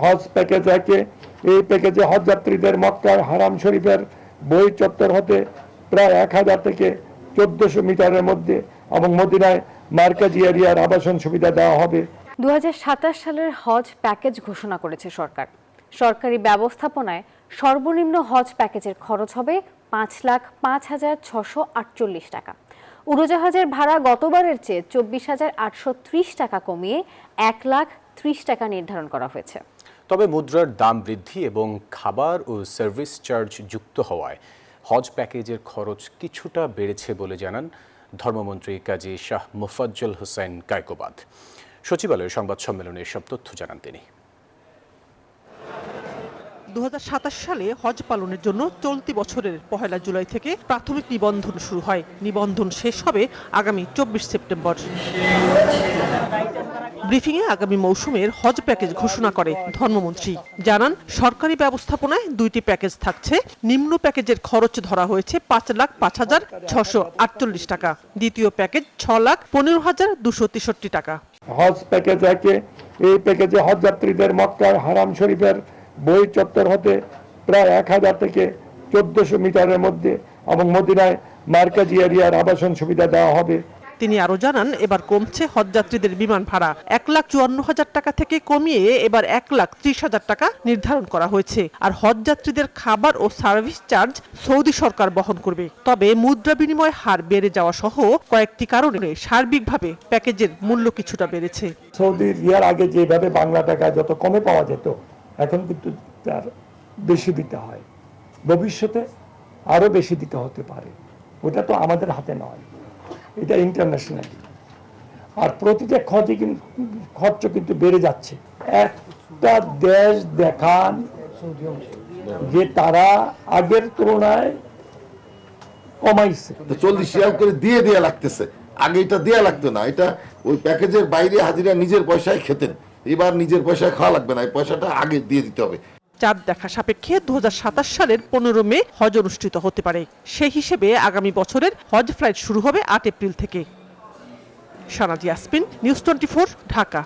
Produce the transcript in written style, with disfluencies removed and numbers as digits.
হজ package একে। এই প্যাকেজে হজ যাত্রীদের মক্কার হারাম শরীফের বই চত্বর হতে প্রায় 1000 থেকে 1400 মিটারের মধ্যে এবং মদিনায় মার্কাজি এরিয়ার আবাসন সুবিধা দেওয়া হবে। 2027 সালের হজ প্যাকেজ ঘোষণা করেছে সরকার। সরকারি ব্যবস্থাপনায় সর্বনিম্ন হজ প্যাকেজের খরচ হবে 5,05,648 টাকা। উড়োজাহাজের ভাড়া গতবারের চেয়ে 24,830 টাকা কমিয়ে 1,30,000 টাকা নির্ধারণ করা হয়েছে। তবে মুদ্রার দাম বৃদ্ধি এবং খাবার ও সার্ভিস চার্জ যুক্ত হওয়ায় হজ প্যাকেজের খরচ কিছুটা বেড়েছে বলে জানান ধর্মমন্ত্রী কাজী শাহ মোফাজ্জল হোসেন কায়কোবাদ। সচিবালয়ের সংবাদ সম্মেলনে এসব তথ্য জানান তিনি। 2027 সালে হজ পালনের জন্য চলতি বছরের 1 জুলাই থেকে প্রাথমিক নিবন্ধন শুরু হয়। নিবন্ধন শেষ হবে আগামী 24 সেপ্টেম্বর। ব্রিফিংয়ে আগামী মৌসুমের হজ প্যাকেজ ঘোষণা করে ধর্মমন্ত্রী। জানান, সরকারি ব্যবস্থাপনায় 2টি প্যাকেজ থাকছে। নিম্ন প্যাকেজের খরচ ধরা হয়েছে 5,05,648 টাকা। দ্বিতীয় প্যাকেজ 6,15,263 টাকা। হজ প্যাকেজ একে। এই প্যাকেজে হজ যাত্রীদের মক্কার হারাম শরীফের বই চত্বর হতে প্রায় 1000 থেকে 1400 মিটারের মধ্যে এবং মদিনায় মার্কাজি এরিয়ার আবাসন সুবিধা দেওয়া হবে। তিনি আরো জানান, এবার কমছে হজযাত্রীদের বিমান ভাড়া। 1,54,000 টাকা থেকে কমিয়ে এবার 1,30,000 টাকা নির্ধারণ করা হয়েছে। আর হজযাত্রীদের খাবার ও সার্ভিস চার্জ সৌদি সরকার বহন করবে। তবে মুদ্রা বিনিময় হার বেড়ে যাওয়া সহ কয়েকটি কারণে সার্বিকভাবে প্যাকেজের মূল্য কিছুটা বেড়েছে। সৌদি রিয়াল আগে যেভাবে বাংলা টাকা যত কমে পাওয়া যেত, এখন কিন্তু তার বেশি দিতে হয়। ভবিষ্যতে আরো বেশি দিতে হতে পারে। ওটা তো আমাদের হাতে নয়, এটা ইন্টারন্যাশনাল। আর প্রতিটা খরচ কিন্তু বেড়ে যাচ্ছে। একটা দেশ দেখান যে তারা আগের তুলনায় কমাইছে। 40 রিয়াল করে দিয়ে দেয়া লাগতেছে। আগে এটা দেয়া লাগতো না। এটা ওই প্যাকেজের বাইরে হাজিরা নিজের পয়সায় খেতেন। এবার নিজের পয়সায় খাওয়া লাগবে না, এই পয়সাটা আগে দিয়ে দিতে হবে। চাঁদ দেখা সাপেক্ষে 2027 সালের 15 মে হজ অনুষ্ঠিত হতে পারে। সেই হিসেবে আগামী বছরের হজ ফ্লাইট শুরু হবে 8 এপ্রিল থেকে। সানাজি ইয়াসমিন, নিউজ 24, ঢাকা।